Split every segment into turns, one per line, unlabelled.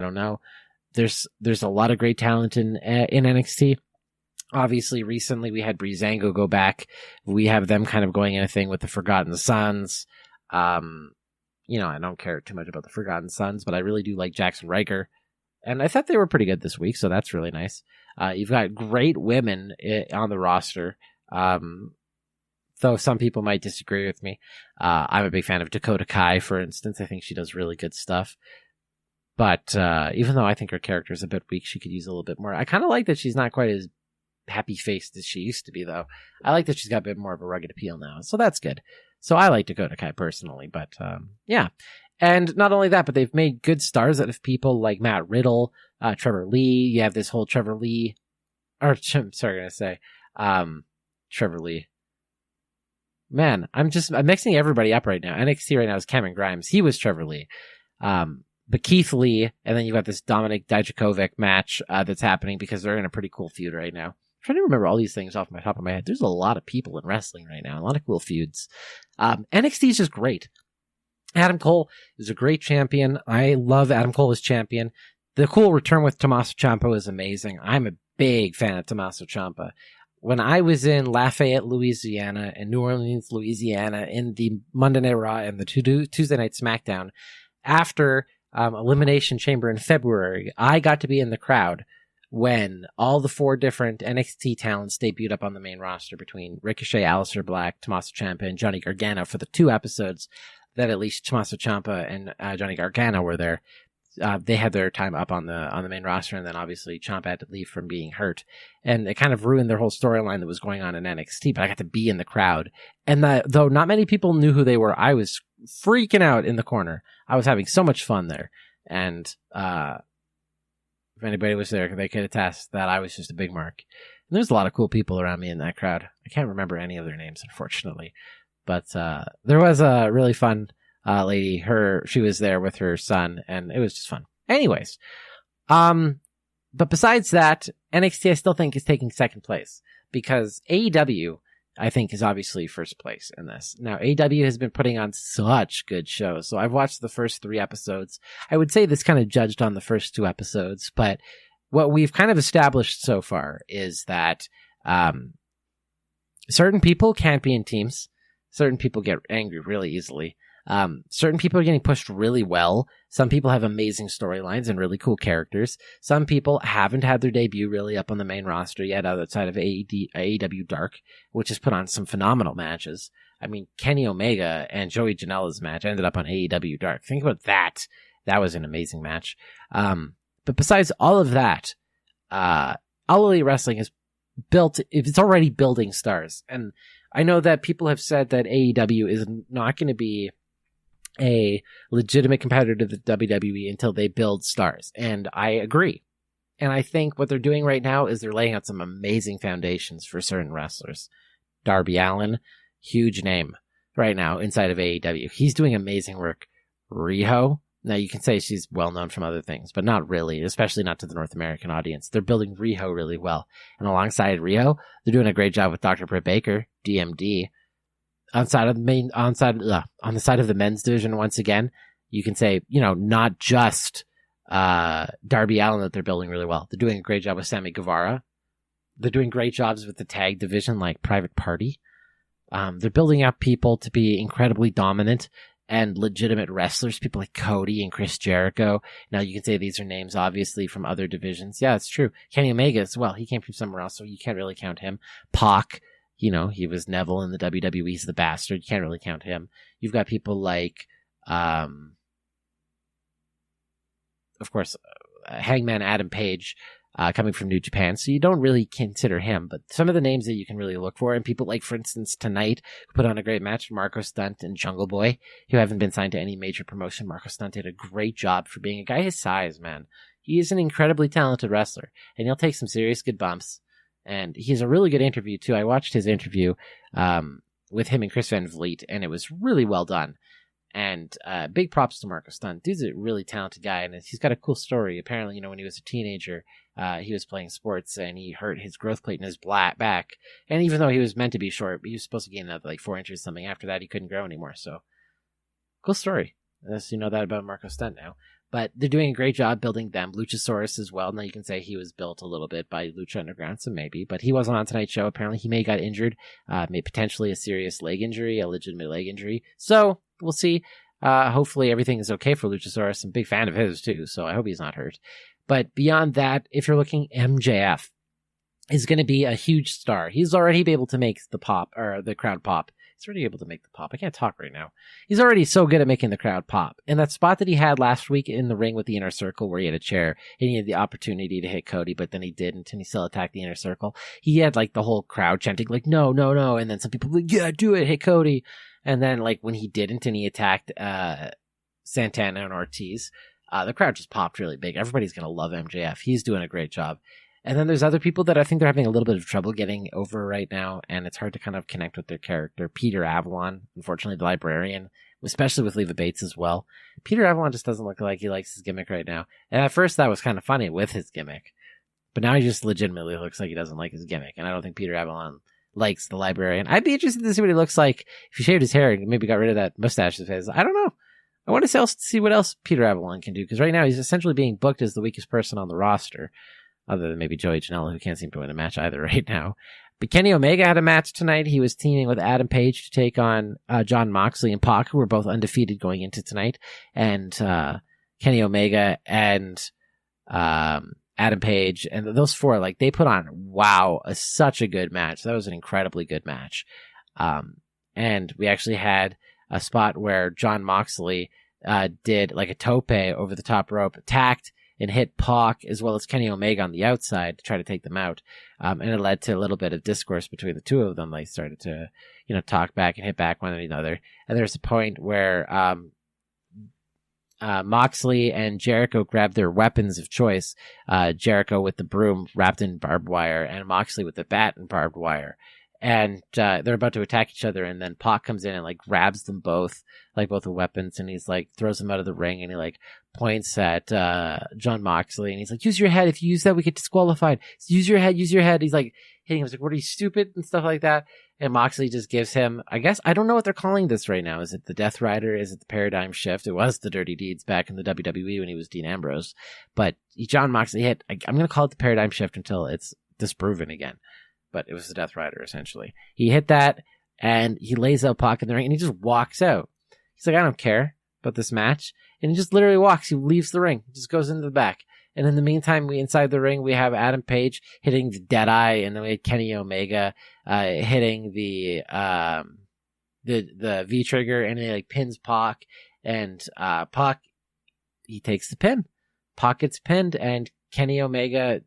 don't know. There's a lot of great talent in NXT. Obviously, recently we had Breezango go back. We have them kind of going in a thing with the Forgotten Sons. I don't care too much about the Forgotten Sons, but I really do like Jackson Riker. And I thought they were pretty good this week, so that's really nice. You've got great women on the roster. Though some people might disagree with me. I'm a big fan of Dakota Kai, for instance. I think she does really good stuff. But even though I think her character is a bit weak, she could use a little bit more. I kind of like that she's not quite as happy-faced as she used to be, though. I like that she's got a bit more of a rugged appeal now, so that's good. So I like Dakota Kai personally, but yeah. And not only that, but they've made good stars out of people like Matt Riddle, Trevor Lee. You have this whole Trevor Lee, Trevor Lee. Man, I'm mixing everybody up right now. NXT right now is Cameron Grimes. He was Trevor Lee. But Keith Lee, and then you've got this Dominik Dijakovic match that's happening because they're in a pretty cool feud right now. I'm trying to remember all these things off my top of my head. There's a lot of people in wrestling right now, a lot of cool feuds. NXT is just great. Adam Cole is a great champion. I love Adam Cole as champion. The cool return with Tommaso Ciampa is amazing. I'm a big fan of Tommaso Ciampa. When I was in Lafayette, Louisiana, and New Orleans, Louisiana, in the Monday Night Raw and the Tuesday Night SmackDown, after Elimination Chamber in February, I got to be in the crowd when all the 4 different NXT talents debuted up on the main roster between Ricochet, Aleister Black, Tommaso Ciampa, and Johnny Gargano for the 2 episodes that at least Tommaso Ciampa and Johnny Gargano were there. They had their time up on the main roster, and then obviously Ciampa had to leave from being hurt, and it kind of ruined their whole storyline that was going on in NXT. But I got to be in the crowd, and though not many people knew who they were, I was freaking out in the corner. I was having so much fun there, and if anybody was there, they could attest that I was just a big mark. And there's a lot of cool people around me in that crowd. I can't remember any of their names, unfortunately, but there was a really fun lady. She was there with her son, and it was just fun. Anyways, but besides that, NXT I still think is taking second place because AEW I think is obviously first place in this. Now AEW has been putting on such good shows, so I've watched the first 3 episodes. I would say this kind of judged on the first 2 episodes, but what we've kind of established so far is that certain people can't be in teams. Certain people get angry really easily. Certain people are getting pushed really well. Some people have amazing storylines and really cool characters. Some people haven't had their debut really up on the main roster yet outside of AEW Dark, which has put on some phenomenal matches. I mean, Kenny Omega and Joey Janela's match ended up on AEW Dark. Think about that. That was an amazing match. But besides all of that, All Elite Wrestling is it's already building stars. And I know that people have said that AEW is not going to be a legitimate competitor to the WWE until they build stars. And I agree. And I think what they're doing right now is they're laying out some amazing foundations for certain wrestlers. Darby Allin, huge name right now inside of AEW. He's doing amazing work. Riho, now you can say she's well known from other things, but not really, especially not to the North American audience. They're building Riho really well. And alongside Riho, they're doing a great job with Dr. Britt Baker, DMD. On the side of the men's division, once again, you can say, not just Darby Allin that they're building really well. They're doing a great job with Sammy Guevara. They're doing great jobs with the tag division like Private Party. They're building up people to be incredibly dominant and legitimate wrestlers, people like Cody and Chris Jericho. Now you can say these are names obviously from other divisions. Yeah, it's true. Kenny Omega as well. He came from somewhere else, so you can't really count him. Pac. He was Neville in the WWE. He's the bastard. You can't really count him. You've got people like, of course, Hangman Adam Page coming from New Japan. So you don't really consider him. But some of the names that you can really look for, and people like, for instance, tonight, who put on a great match, Marco Stunt and Jungle Boy, who haven't been signed to any major promotion. Marco Stunt did a great job for being a guy his size, man. He is an incredibly talented wrestler, and he'll take some serious good bumps. And he's a really good interview, too. I watched his interview with him and Chris Van Vliet, and it was really well done. And big props to Marco Stunt. Dude's a really talented guy, and he's got a cool story. Apparently, when he was a teenager, he was playing sports, and he hurt his growth plate in his back. And even though he was meant to be short, he was supposed to gain another 4 inches or something. After that, he couldn't grow anymore. So, cool story. Unless you know that about Marco Stunt now. But they're doing a great job building them. Luchasaurus as well. Now you can say he was built a little bit by Lucha Underground, so maybe. But he wasn't on tonight's show. Apparently he may have got injured. May potentially a serious leg injury, a legitimate leg injury. So we'll see. Hopefully everything is okay for Luchasaurus. I'm a big fan of his too, so I hope he's not hurt. But beyond that, if you're looking, MJF is going to be a huge star. He's already able to make the pop, or the crowd pop. He's already able to make the pop. I can't talk right now. He's already so good at making the crowd pop. And that spot that he had last week in the ring with the Inner Circle, where he had a chair and he had the opportunity to hit Cody, but then he didn't, and he still attacked the Inner Circle. He had like the whole crowd chanting like, no, no, no. And then some people were like, yeah, do it, hit Cody. And then like when he didn't and he attacked Santana and Ortiz, the crowd just popped really big. Everybody's going to love MJF. He's doing a great job. And then there's other people that I think they're having a little bit of trouble getting over right now, and it's hard to kind of connect with their character. Peter Avalon, unfortunately, the librarian, especially with Leva Bates as well. Peter Avalon just doesn't look like he likes his gimmick right now. And at first that was kind of funny with his gimmick, but now he just legitimately looks like he doesn't like his gimmick, and I don't think Peter Avalon likes the librarian. I'd be interested to see what he looks like if he shaved his hair and maybe got rid of that mustache of his. I don't know. I want to see what else Peter Avalon can do, because right now he's essentially being booked as the weakest person on the roster. Other than maybe Joey Janela, who can't seem to win a match either right now. But Kenny Omega had a match tonight. He was teaming with Adam Page to take on Jon Moxley and Pac, who were both undefeated going into tonight. And Kenny Omega and Adam Page, and those four, like, they put on, such a good match. That was an incredibly good match. And we actually had a spot where Jon Moxley did like a tope over the top rope, attacked, and hit Pac as well as Kenny Omega on the outside to try to take them out. And it led to a little bit of discourse between the two of them. They started to, talk back and hit back one another. And there's a point where Moxley and Jericho grabbed their weapons of choice. Jericho with the broom wrapped in barbed wire, and Moxley with the bat and barbed wire. And they're about to attack each other, and then Pac comes in and like grabs them both, like both the weapons, and he's like throws them out of the ring, and he like points at Jon Moxley, and he's like, "Use your head. If you use that, we get disqualified. Use your head. Use your head." He's like hitting him. He's like, "What are you, stupid?" and stuff like that. And Moxley just gives him, I guess, I don't know what they're calling this right now. Is it the Death Rider? Is it the Paradigm Shift? It was the Dirty Deeds back in the WWE when he was Dean Ambrose, but Jon Moxley hit. I'm going to call it the Paradigm Shift until it's disproven again. But it was the Death Rider, essentially. He hit that, and he lays out Pac in the ring, and he just walks out. He's like, I don't care about this match. And he just literally walks. He leaves the ring. He just goes into the back. And in the meantime, inside the ring, we have Adam Page hitting the Deadeye, and then we had Kenny Omega hitting the V-trigger, and he like pins Pac. And Pac, he takes the pin. Pac gets pinned, and Kenny Omega,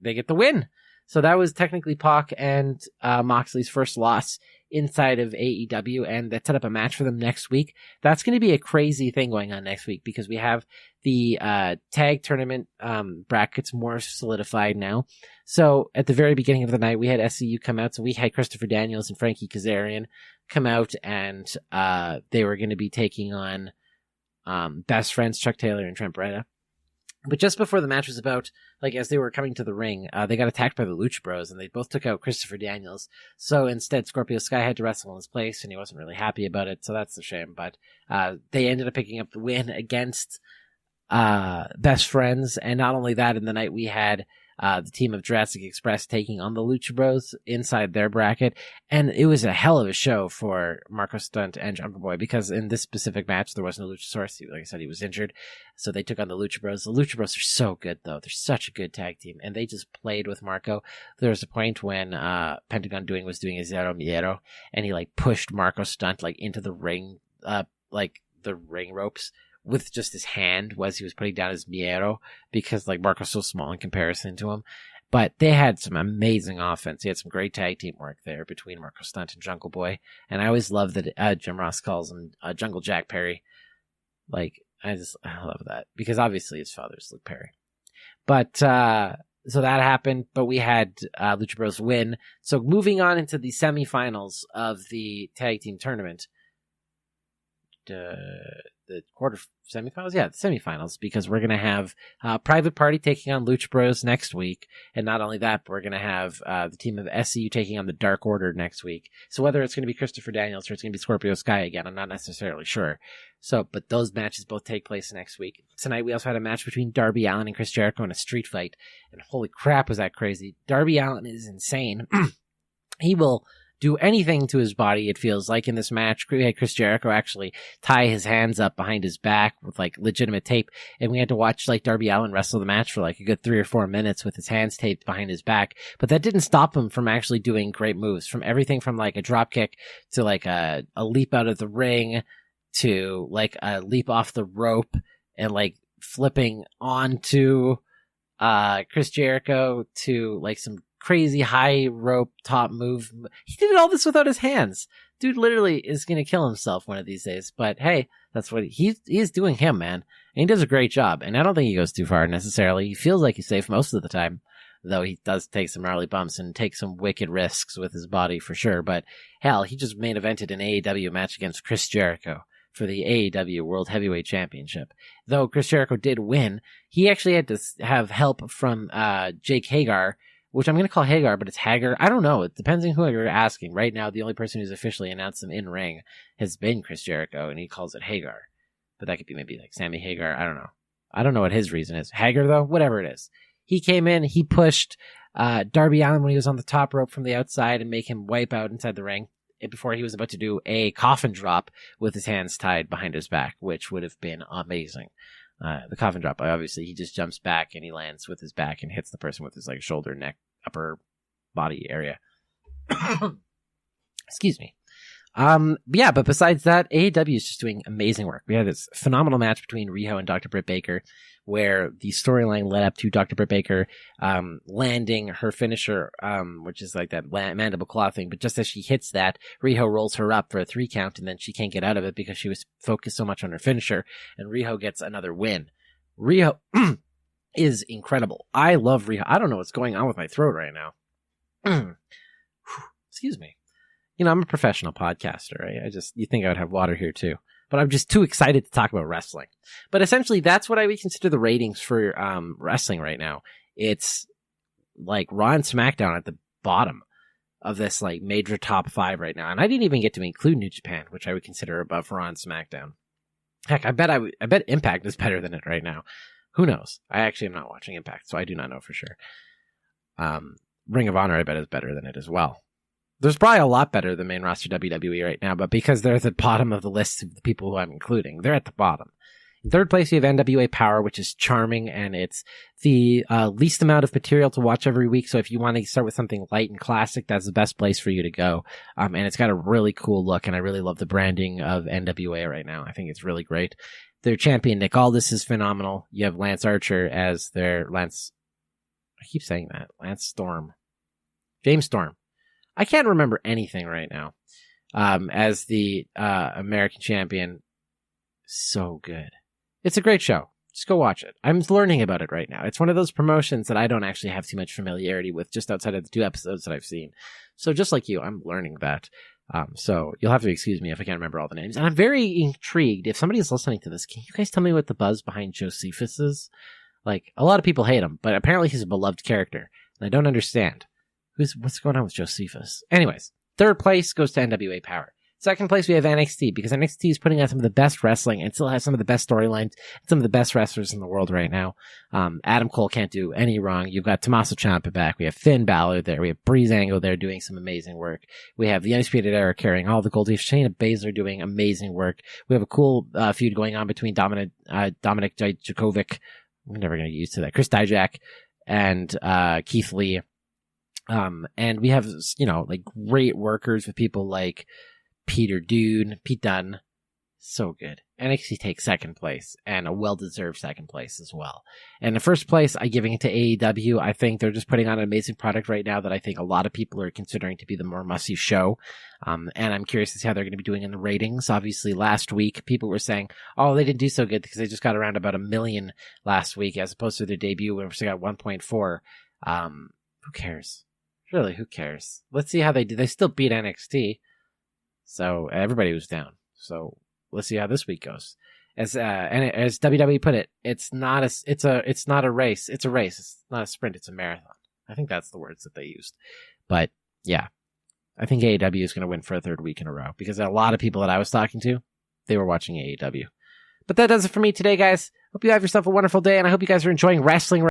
they get the win. So that was technically Pac and Moxley's first loss inside of AEW, and that set up a match for them next week. That's going to be a crazy thing going on next week, because we have the tag tournament brackets more solidified now. So at the very beginning of the night, we had SCU come out. So we had Christopher Daniels and Frankie Kazarian come out, and they were going to be taking on Best Friends, Chuck Taylor and Trent Beretta. But just before the match was about, like, as they were coming to the ring, they got attacked by the Lucha Bros, and they both took out Christopher Daniels. So instead, Scorpio Sky had to wrestle in his place, and he wasn't really happy about it, so that's a shame. But they ended up picking up the win against Best Friends, and not only that, in the night we had the team of Jurassic Express taking on the Lucha Bros inside their bracket, and it was a hell of a show for Marco Stunt and Jungle Boy, because in this specific match there was no Luchasaurus. Like I said, he was injured, so they took on the Lucha Bros. The Lucha Bros are so good, though. They're such a good tag team, and they just played with Marco. There was a point when Pentagon was doing a Zero Miedo, and he like pushed Marco Stunt like into the ring, like the ring ropes, with just his hand as he was putting down his Miero, because like Marco's so small in comparison to him. But they had some amazing offense. He had some great tag team work there between Marco Stunt and Jungle Boy. And I always love that Jim Ross calls him Jungle Jack Perry. Like, I love that, because obviously his father's Luke Perry. But so that happened, but we had Lucha Bros win. So moving on into the semifinals of the tag team tournament. the semifinals? Yeah, the semifinals, because we're going to have Private Party taking on Lucha Bros next week. And not only that, but we're going to have the team of SCU taking on the Dark Order next week. So whether it's going to be Christopher Daniels or it's going to be Scorpio Sky again, I'm not necessarily sure. So, but those matches both take place next week. Tonight we also had a match between Darby Allin and Chris Jericho in a street fight. And holy crap, was that crazy. Darby Allin is insane. He will do anything to his body, it feels like. In this match, we had Chris Jericho actually tie his hands up behind his back with like legitimate tape, and we had to watch like Darby Allin wrestle the match for like a good 3 or 4 minutes with his hands taped behind his back. But that didn't stop him from actually doing great moves, from everything from like a drop kick to like a leap out of the ring to like a leap off the rope and like flipping onto Chris Jericho to like some crazy high rope top move. He did all this without his hands. Dude literally is going to kill himself one of these days. But hey, that's what he's doing him, man. And he does a great job. And I don't think he goes too far necessarily. He feels like he's safe most of the time, though he does take some gnarly bumps and take some wicked risks with his body for sure. But hell, he just main evented an AEW match against Chris Jericho for the AEW World Heavyweight Championship. Though Chris Jericho did win, he actually had to have help from Jake Hagar, which I'm going to call Hagar, but it's Hagar. I don't know. It depends on who you're asking. Right now, the only person who's officially announced him in ring has been Chris Jericho, and he calls it Hagar. But that could be maybe like Sammy Hagar. I don't know. I don't know what his reason is. Hagar, though, whatever it is. He came in, he pushed Darby Allin when he was on the top rope from the outside and make him wipe out inside the ring before he was about to do a coffin drop with his hands tied behind his back, which would have been amazing. The coffin drop, obviously, he just jumps back and he lands with his back and hits the person with his like shoulder, neck, upper body area. Excuse me. Yeah, but besides that, AEW is just doing amazing work. We had this phenomenal match between Riho and Dr. Britt Baker, where the storyline led up to Dr. Britt Baker landing her finisher, which is like that mandible claw thing. But just as she hits that, Riho rolls her up for a 3 count, and then she can't get out of it because she was focused so much on her finisher, and Riho gets another win. Riho is incredible. I love Riho. I don't know what's going on with my throat right now. Excuse me. You know, I'm a professional podcaster, right? You think I would have water here too. But I'm just too excited to talk about wrestling. But essentially, that's what I would consider the ratings for wrestling right now. It's like Raw and SmackDown at the bottom of this like major top 5 right now. And I didn't even get to include New Japan, which I would consider above Raw and SmackDown. Heck, I bet Impact is better than it right now. Who knows? I actually am not watching Impact, so I do not know for sure. Ring of Honor, I bet, is better than it as well. There's probably a lot better than main roster WWE right now, but because they're at the bottom of the list of the people who I'm including, they're at the bottom. In third place, we have NWA Power, which is charming, and it's the least amount of material to watch every week. So if you want to start with something light and classic, that's the best place for you to go. And it's got a really cool look, and I really love the branding of NWA right now. I think it's really great. Their champion, Nick Aldis, is phenomenal. You have Lance Archer as their Lance... I keep saying that. Lance Storm. James Storm. I can't remember anything right now. As the American champion. So good. It's a great show. Just go watch it. I'm learning about it right now. It's one of those promotions that I don't actually have too much familiarity with, just outside of the 2 episodes that I've seen. So just like you, I'm learning that. So you'll have to excuse me if I can't remember all the names. And I'm very intrigued. If somebody is listening to this, can you guys tell me what the buzz behind Josephus is? Like, a lot of people hate him, but apparently he's a beloved character. And I don't understand. What's going on with Josephus? Anyways, third place goes to NWA Power. Second place, we have NXT, because NXT is putting out some of the best wrestling and still has some of the best storylines, some of the best wrestlers in the world right now. Adam Cole can't do any wrong. You've got Tommaso Ciampa back. We have Finn Balor there. We have Breezango there doing some amazing work. We have the Undisputed Era carrying all the gold. We have Shayna Baszler doing amazing work. We have a cool feud going on between Dominic Dijakovic. I'm never going to get used to that. Chris Dijak and Keith Lee. And we have, like great workers with people like Pete Dunne. So good. NXT takes second place, and a well-deserved second place as well. And in first place, I'm giving it to AEW. I think they're just putting on an amazing product right now that I think a lot of people are considering to be the more must-see show. And I'm curious to see how they're going to be doing in the ratings. Obviously, last week, people were saying, oh, they didn't do so good because they just got around about 1 million last week, as opposed to their debut, where they got 1.4. Who cares? Really, who cares? Let's see how they do. They still beat NXT. So everybody was down. So let's see how this week goes. as WWE put it, it's not a race. It's a race. It's not a sprint. It's a marathon. I think that's the words that they used. But yeah, I think AEW is going to win for a third week in a row because a lot of people that I was talking to, they were watching AEW. But that does it for me today, guys. Hope you have yourself a wonderful day, and I hope you guys are enjoying wrestling